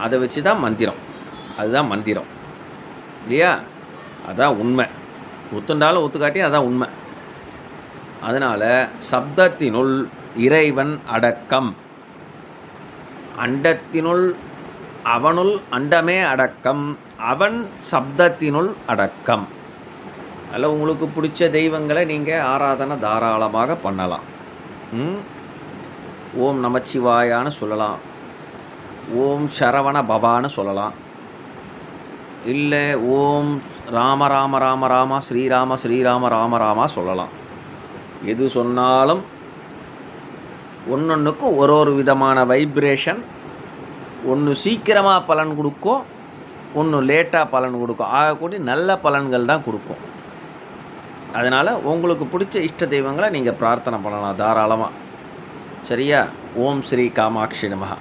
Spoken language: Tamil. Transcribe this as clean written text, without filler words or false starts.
அதை வச்சு தான் மந்திரம். அதுதான் மந்திரம் இல்லையா? அதான் உண்மை. ஒத்துண்டாலும் ஒத்துக்காட்டி அதான் உண்மை. அதனால் சப்தத்தினுள் இறைவன் அடக்கம், அண்டத்தினுள் அவனுள் அண்டமே அடக்கம், அவன் சப்தத்தினுள் அடக்கம். அதில் உங்களுக்கு பிடிச்ச தெய்வங்களை நீங்கள் ஆராதனை தாராளமாக பண்ணலாம். ஓம் நமச்சிவாயான்னு சொல்லலாம், ஓம் சரவண பவான்னு சொல்லலாம், இல்லை ஓம் ராம ராம ராம ராமா ஸ்ரீராம ஸ்ரீராம ராம ராமா சொல்லலாம். எது சொன்னாலும் ஒன்றொன்றுக்கும் ஒரு விதமான வைப்ரேஷன். ஒன்று சீக்கிரமாக பலன் கொடுக்கும், ஒன்று லேட்டாக பலன் கொடுக்கும். ஆகக்கூடிய நல்ல பலன்கள் தான் கொடுக்கும். அதனால் உங்களுக்கு பிடிச்ச இஷ்ட தெய்வங்களை நீங்கள் பிரார்த்தனை பண்ணலாம் தாராளமாக. சரியா? ஓம் ஸ்ரீ காமாட்சி நமஹ.